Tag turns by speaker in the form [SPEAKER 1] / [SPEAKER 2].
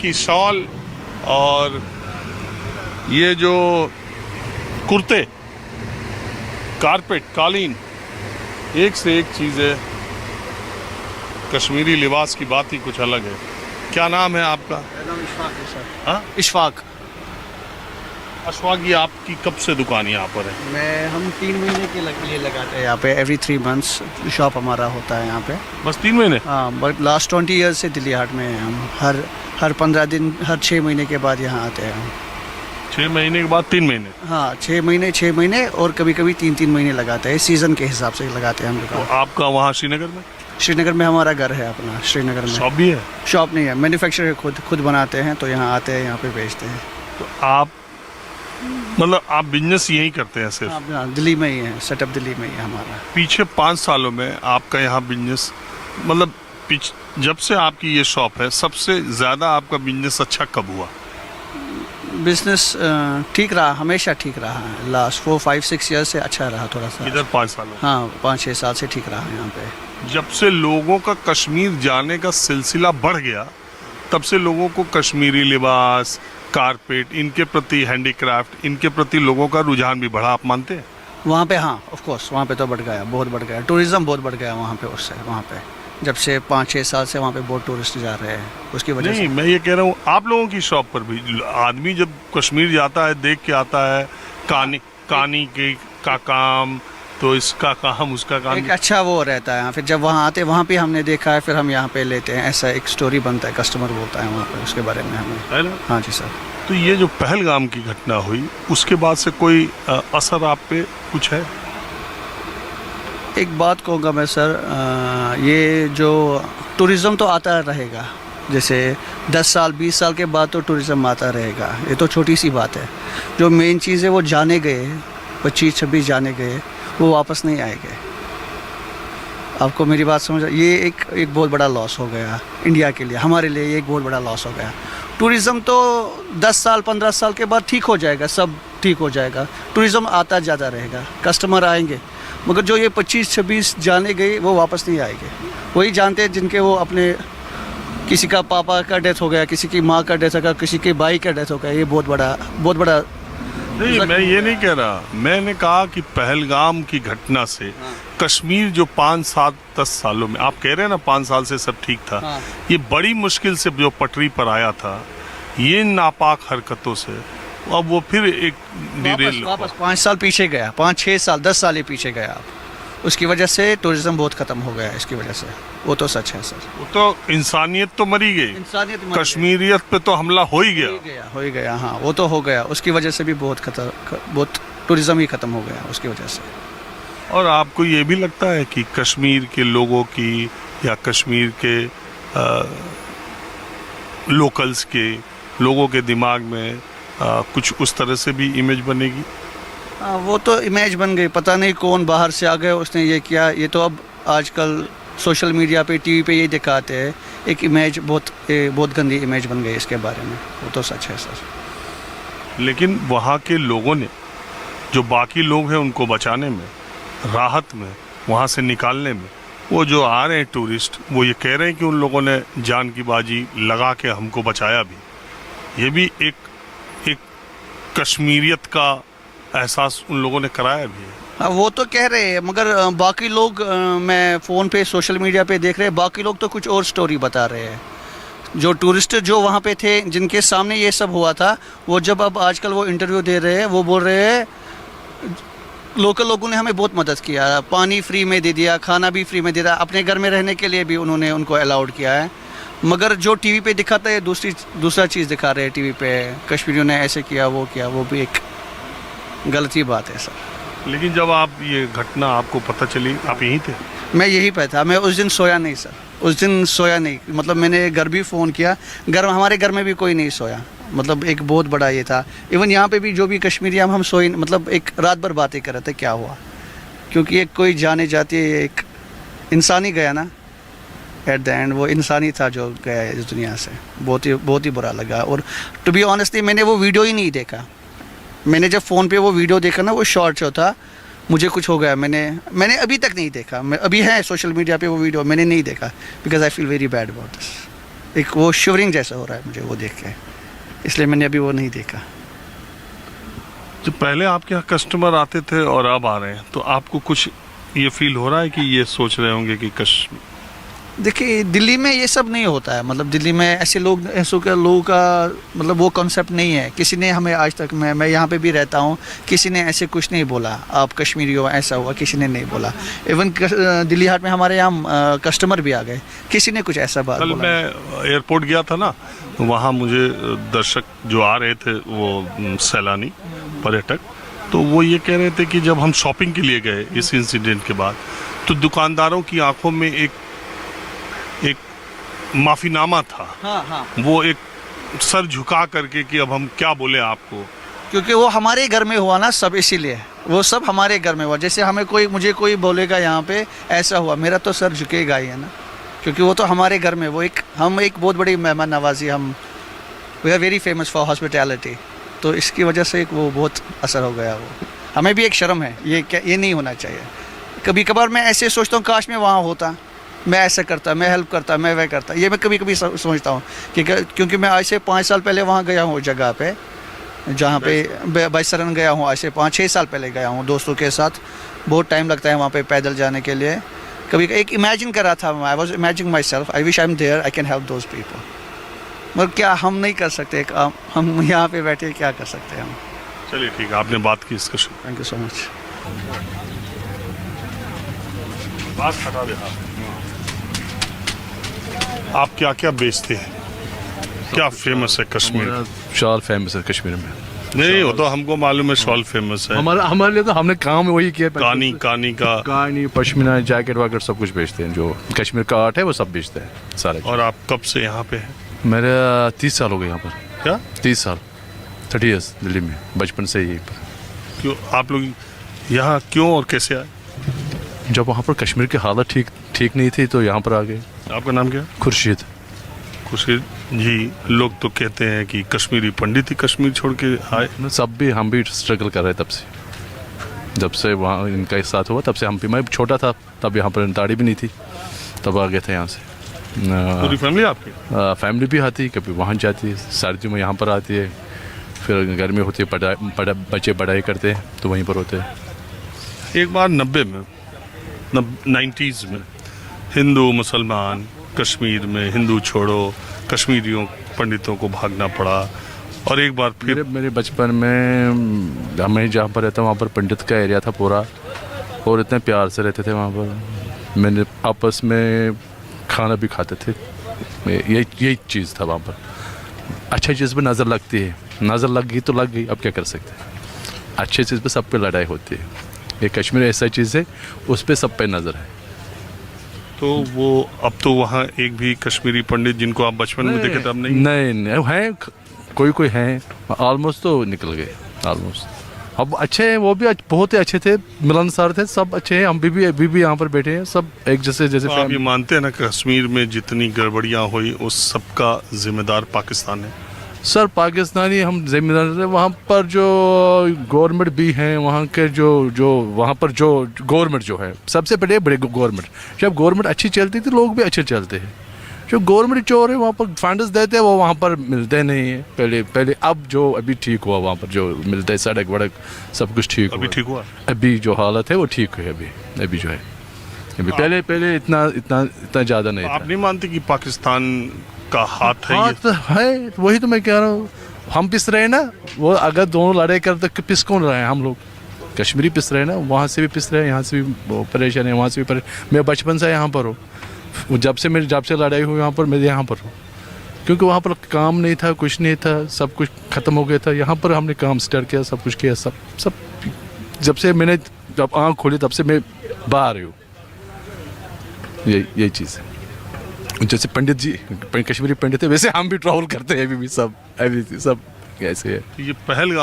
[SPEAKER 1] की शॉल और ये जो कुर्ते, कारपेट, कालीन, एक से एक चीज़ है। कश्मीरी लिबास की बात ही कुछ अलग है। क्या नाम है आपका?
[SPEAKER 2] मेरा नाम इशफाक है सर।
[SPEAKER 1] हाँ,
[SPEAKER 2] इशफाक।
[SPEAKER 1] अशफाक, ये आपकी कब से दुकान यहाँ पर है?
[SPEAKER 2] हम 3 महीने के लिए लगाते हैं यहाँ पे। एवरी 3 मंथ्स शॉप हमारा होता है यहाँ पे।
[SPEAKER 1] बस 3 महीने?
[SPEAKER 2] हाँ, बट लास्ट 20 ईयर्स से दिल्ली हाट में हैं हम। हर 15 दिन, हर 6 महीने के बाद यहाँ आते हैं हम।
[SPEAKER 1] 6 महीने के बाद 3 महीने?
[SPEAKER 2] हाँ, 6 महीने और कभी कभी 3 महीने लगाते हैं। सीज़न के हिसाब से लगाते हैं हम
[SPEAKER 1] तो
[SPEAKER 2] दुकान।
[SPEAKER 1] आपका वहाँ श्रीनगर में?
[SPEAKER 2] श्रीनगर में हमारा घर है अपना। श्रीनगर में
[SPEAKER 1] शॉप भी है?
[SPEAKER 2] शॉप नहीं है, मैन्युफैक्चर खुद बनाते हैं, तो यहाँ आते हैं, यहाँ पे बेचते हैं।
[SPEAKER 1] तो आप मतलब आप बिजनेस यही करते हैं सिर्फ?
[SPEAKER 2] हाँ, दिल्ली में ही है, सेटअप दिल्ली में ही है हमारा।
[SPEAKER 1] पीछे 5 सालों में आपका यहाँ बिजनेस, मतलब जब से आपकी ये शॉप है, सबसे ज़्यादा आपका बिजनेस अच्छा कब हुआ?
[SPEAKER 2] बिजनेस ठीक रहा, हमेशा ठीक रहा है। लास्ट 4-5-6 ईयर से अच्छा रहा थोड़ा सा।
[SPEAKER 1] इधर 5 सालों?
[SPEAKER 2] हाँ, 5-6 साल से ठीक रहा है यहाँ पे।
[SPEAKER 1] जब से लोगों का कश्मीर जाने का सिलसिला बढ़ गया, तब से लोगों को कश्मीरी लिबास, कारपेट, इनके प्रति, हैंडीक्राफ्ट, इनके प्रति लोगों का रुझान भी बढ़ा, आप मानते हैं?
[SPEAKER 2] वहाँ पे हाँ, ऑफ कोर्स वहाँ पे तो बढ़ गया, बहुत बढ़ गया। टूरिज़्म बहुत बढ़ गया वहाँ पे। उससे वहाँ पे जब से 5-6 साल से वहाँ पे बहुत टूरिस्ट जा रहे हैं, उसकी वजह
[SPEAKER 1] नहीं,
[SPEAKER 2] से।
[SPEAKER 1] मैं ये कह रहा हूँ आप लोगों की शॉप पर भी आदमी जब कश्मीर जाता है, देख के आता है कानी के का काम, तो इसका काम, उसका काम।
[SPEAKER 2] एक अच्छा वो रहता है। फिर जब वहाँ आते, वहाँ पे हमने देखा है, फिर हम यहाँ पे लेते हैं। ऐसा एक स्टोरी बनता है, कस्टमर बोलता है वहाँ पे उसके बारे में हमें।
[SPEAKER 1] है ना?
[SPEAKER 2] हाँ जी सर।
[SPEAKER 1] तो ये जो पहलगाम की घटना हुई, उसके बाद से कोई असर आप पे कुछ है?
[SPEAKER 2] एक बात कहूँगा मैं सर, ये जो टूरिज़्म तो आता रहेगा। जैसे 10 साल 20 साल के बाद तो टूरिज़्म आता रहेगा, ये तो छोटी सी बात है। जो मेन चीज़ है वो जाने गए, 25-26 जाने गए, वो वापस नहीं आएंगे। आपको मेरी बात समझ? ये एक बहुत बड़ा लॉस हो गया इंडिया के लिए, हमारे लिए ये एक बहुत बड़ा लॉस हो गया। टूरिज़्म तो 10 साल 15 साल के बाद ठीक हो जाएगा, सब ठीक हो जाएगा। टूरिज़्म आता ज़्यादा रहेगा, कस्टमर आएंगे, मगर जो ये 25-26 जाने गए वो वापस नहीं आएंगे। वही जानते हैं जिनके वो अपने, किसी का पापा का डेथ हो गया, किसी की माँ का डेथ हो गया, किसी के भाई का डेथ हो गया। ये बहुत बड़ा
[SPEAKER 1] नहीं, मैं ये नहीं कह रहा। मैंने कहा कि पहलगाम की घटना से कश्मीर जो 5-7-10 सालों में, आप कह रहे हैं ना 5 साल से सब ठीक था,
[SPEAKER 2] हाँ।
[SPEAKER 1] ये बड़ी मुश्किल से जो पटरी पर आया था, ये नापाक हरकतों से अब वो फिर एक डिरेल
[SPEAKER 2] वापस 5 साल पीछे गया, 5-6 साल 10 साल ही पीछे गया आप। उसकी वजह से टूरिज़्म बहुत ख़त्म हो गया है, इसकी वजह से। वो तो सच है सर।
[SPEAKER 1] वो तो इंसानियत तो मरी गई,
[SPEAKER 2] इंसानियत
[SPEAKER 1] कश्मीरियत पे तो हमला हो ही गया।
[SPEAKER 2] हो ही गया, हाँ, वो तो हो गया। उसकी वजह से भी बहुत टूरिज़्म ही ख़त्म हो गया उसकी वजह से।
[SPEAKER 1] और आपको ये भी लगता है कि कश्मीर के लोगों की या कश्मीर के लोकल्स के लोगों के दिमाग में कुछ उस तरह से भी इमेज बनेगी?
[SPEAKER 2] हाँ, वो तो इमेज बन गई। पता नहीं कौन बाहर से आ गया, उसने ये किया। ये तो अब आजकल सोशल मीडिया पे, टीवी पे ये दिखाते हैं। एक इमेज बहुत गंदी इमेज बन गई इसके बारे में। वो तो सच है सर।
[SPEAKER 1] लेकिन वहाँ के लोगों ने, जो बाकी लोग हैं, उनको बचाने में, राहत में, वहाँ से निकालने में, वो जो आ रहे हैं टूरिस्ट, वो ये कह रहे हैं कि उन लोगों ने जान की बाजी लगा के हमको बचाया भी। ये भी एक कश्मीरियत का एहसास उन लोगों ने कराया भी है।
[SPEAKER 2] हाँ, वो तो कह रहे हैं, मगर बाकी लोग, मैं फ़ोन पे, सोशल मीडिया पे देख रहे हैं, बाकी लोग तो कुछ और स्टोरी बता रहे हैं। जो टूरिस्ट जो वहाँ पे थे, जिनके सामने ये सब हुआ था, वो जब अब आजकल वो इंटरव्यू दे रहे हैं, वो बोल रहे हैं लोकल लोगों ने हमें बहुत मदद किया, पानी फ्री में दे दिया, खाना भी फ्री में दे दिया, अपने घर में रहने के लिए भी उन्होंने उनको अलाउड किया है। मगर जो टीवी पे दिखाता है, दूसरा चीज़ दिखा रहे हैं टीवी पे। कश्मीरियों ने ऐसे किया, वो किया, वो भी एक गलत ही बात है सर।
[SPEAKER 1] लेकिन जब आप ये घटना आपको पता चली, आप यहीं थे?
[SPEAKER 2] मैं यहीं पे था। मैं उस दिन सोया नहीं सर, उस दिन सोया नहीं। मतलब मैंने घर भी फ़ोन किया, हमारे घर में भी कोई नहीं सोया। मतलब एक बहुत बड़ा ये था। इवन यहाँ पे भी जो भी कश्मीरी हम सोए, मतलब एक रात भर बातें कर रहे थे क्या हुआ, क्योंकि एक कोई जाने जाती है, एक इंसान ही गया ना एट द एंड। वो इंसान ही था जो गया इस दुनिया से। बहुत ही बुरा लगा। और टू बी ऑनेस्टली मैंने वो वीडियो ही नहीं देखा। मैंने जब फ़ोन पे वो वीडियो देखा ना, वो शॉर्ट जो था, मुझे कुछ हो गया। मैंने अभी तक नहीं देखा। मैं अभी है सोशल मीडिया पे वो वीडियो मैंने नहीं देखा, because I feel very bad about this. एक वो शिवरिंग जैसा हो रहा है मुझे वो देख के, इसलिए मैंने अभी वो नहीं देखा।
[SPEAKER 1] जो पहले आपके यहाँ कस्टमर आते थे और अब आ रहे हैं, तो आपको कुछ ये फील हो रहा है कि ये सोच रहे होंगे कि
[SPEAKER 2] देखिए दिल्ली में ये सब नहीं होता है, मतलब दिल्ली में ऐसे लोगों का मतलब वो कॉन्सेप्ट नहीं है। किसी ने हमें आज तक, मैं यहाँ पे भी रहता हूँ, किसी ने ऐसे कुछ नहीं बोला आप कश्मीरी हो ऐसा हुआ, किसी ने नहीं बोला। इवन दिल्ली हाट में हमारे यहाँ कस्टमर भी आ गए, किसी ने कुछ ऐसा बात
[SPEAKER 1] कल
[SPEAKER 2] बोला।
[SPEAKER 1] मैं एयरपोर्ट गया था ना, वहाँ मुझे दर्शक जो आ रहे थे वो सैलानी पर्यटक, तो वो ये कह रहे थे कि जब हम शॉपिंग के लिए गए इस इंसिडेंट के बाद, तो दुकानदारों की आंखों में एक माफीनामा था।
[SPEAKER 2] हाँ हाँ,
[SPEAKER 1] वो एक सर झुका करके कि अब हम क्या बोले आपको,
[SPEAKER 2] क्योंकि वो हमारे घर में हुआ ना सब, इसीलिए वो सब हमारे घर में हुआ। जैसे हमें मुझे कोई बोलेगा यहाँ पे ऐसा हुआ, मेरा तो सर झुकेगा ही है ना, क्योंकि वो तो हमारे घर में वो हम एक बहुत बड़ी मेहमान नवाजी, we are very famous for hospitality, तो इसकी वजह से वो बहुत असर हो गया। वो हमें भी एक शर्म है, ये नहीं होना चाहिए। कभी कभार मैं ऐसे सोचता हूँ काश मैं वहाँ होता, मैं ऐसा करता, मैं हेल्प करता, मैं वह करता, ये मैं कभी कभी सोचता हूँ कि क्योंकि मैं आज से 5 साल पहले वहाँ गया हूँ उस जगह पे, जहाँ पे बैसरन गया हूँ, आज से 5-6 साल पहले गया हूँ दोस्तों के साथ। बहुत टाइम लगता है वहाँ पे पैदल जाने के लिए। कभी एक इमेजिन कर रहा था, I was imagining myself, I wish I am there, I can help those people. मगर क्या हम नहीं कर सकते, हम यहाँ पे बैठे क्या कर सकते हैं हम।
[SPEAKER 1] चलिए ठीक है, आपने बात की इसका शुक्र।
[SPEAKER 2] Thank you so much.
[SPEAKER 1] बात हटा दे। आप क्या क्या बेचते हैं, क्या फेमस है कश्मीर?
[SPEAKER 3] हमारा शॉल फेमस है कश्मीर में।
[SPEAKER 1] नहीं, वो तो हमको मालूम है, शॉल फेमस है।
[SPEAKER 3] हमारे लिए तो हमने काम वही किया।
[SPEAKER 1] कानी का
[SPEAKER 3] कहानी, पश्मीना, जैकेट वगैरह सब कुछ बेचते हैं। जो कश्मीर का आर्ट है वो सब बेचते हैं सारे।
[SPEAKER 1] और आप कब से यहाँ पे हैं?
[SPEAKER 3] मेरा 30 साल हो गए यहाँ पर।
[SPEAKER 1] क्या
[SPEAKER 3] 30 साल, 30 ईयर्स दिल्ली में, बचपन से यहीं पर।
[SPEAKER 1] क्यों आप लोग यहाँ क्यों और कैसे आए?
[SPEAKER 3] जब वहाँ पर कश्मीर की हालत ठीक नहीं थी तो यहाँ पर आ गए।
[SPEAKER 1] आपका नाम क्या है?
[SPEAKER 3] खुर्शीद
[SPEAKER 1] जी। लोग तो कहते हैं कि कश्मीरी पंडित ही कश्मीर छोड़ के आए।
[SPEAKER 3] सब भी हम भी स्ट्रगल कर रहे तब से, जब से वहाँ इनका साथ हुआ तब से हम भी। मैं छोटा था तब, यहाँ पर दाढ़ी भी नहीं थी, तब आ गए थे यहाँ से।
[SPEAKER 1] पूरी फैमिली आपकी?
[SPEAKER 3] फैमिली भी आती, कभी वहाँ जाती है, सर्दियों में यहाँ पर आती है, फिर गर्मी होती है, बच्चे पढ़ाई करते हैं तो वहीं पर होते हैं।
[SPEAKER 1] एक बार 90s में हिंदू मुसलमान कश्मीर में, हिंदू छोड़ो, कश्मीरियों पंडितों को भागना पड़ा। और एक बार फिर
[SPEAKER 3] मेरे बचपन में, मैं जहाँ पर रहता हूँ वहाँ पर पंडित का एरिया था पूरा, और इतने प्यार से रहते थे वहाँ पर। मैंने आपस में खाना भी खाते थे, यही चीज़ था वहाँ पर। अच्छी चीज़ पर नज़र लगती है, नज़र लग गई तो लग गई, अब क्या कर सकते हैं। अच्छी चीज़ पर सब पे लड़ाई होती है। ये कश्मीर ऐसा चीज़ है, उस पर सब पे नज़र है।
[SPEAKER 1] तो वो अब तो वहाँ एक भी कश्मीरी पंडित जिनको आप बचपन में देखे थे अब नहीं
[SPEAKER 3] हैं, कोई हैं, ऑलमोस्ट तो निकल गए ऑलमोस्ट। अब अच्छे हैं, वो भी बहुत ही अच्छे थे, मिलनसार थे, सब अच्छे हैं। हम भी यहाँ पर बैठे हैं, सब एक जैसे
[SPEAKER 1] तो आप ये मानते हैं ना कश्मीर में जितनी गड़बड़ियाँ हुई उस सब का जिम्मेदार पाकिस्तान है?
[SPEAKER 3] सर पाकिस्तानी हम जिम्मेदार हैं। वहाँ पर जो गवर्नमेंट भी हैं, वहाँ के जो वहाँ पर जो गवर्नमेंट जो है, सबसे बड़े गवर्नमेंट, जब गवर्नमेंट अच्छी चलती थी लोग भी अच्छे चलते हैं। जो गवर्नमेंट चोर है वहाँ पर फंड्स देते हैं, वो वहाँ पर मिलते नहीं है पहले। अब जो अभी ठीक हुआ, वहाँ पर जो मिलता है, सड़क वड़क सब कुछ ठीक हुआ। अभी जो हालत है वो ठीक है अभी जो है। अभी पहले इतना ज़्यादा नहीं था।
[SPEAKER 1] आप नहीं मानते कि पाकिस्तान का हाथ है?
[SPEAKER 3] है, वही तो मैं कह रहा हूँ। हम पिस रहे हैं ना, वो अगर दोनों लड़ाई कर तो पिस कौन रहे हैं? हम लोग कश्मीरी पिस रहे हैं ना, वहाँ से भी पिस रहे हैं, यहाँ से भी परेशान है, वहाँ से भी परेशान। मैं बचपन से यहाँ पर हूँ, जब से लड़ाई हुई यहाँ पर मैं यहाँ पर हूँ, क्योंकि वहाँ पर काम नहीं था, कुछ नहीं था, सब कुछ ख़त्म हो गया था। यहाँ पर हमने काम स्टार्ट किया, सब कुछ किया, सब जब से मैंने आँख खोली तब से मैं बाहर हूँ। यही चीज़ है। जैसे पंडित जी कश्मीरी पंडित है, वैसे हम भी ट्रैवल करते हैं अभी भी, सब ऐसे है।
[SPEAKER 1] ये पहलगाम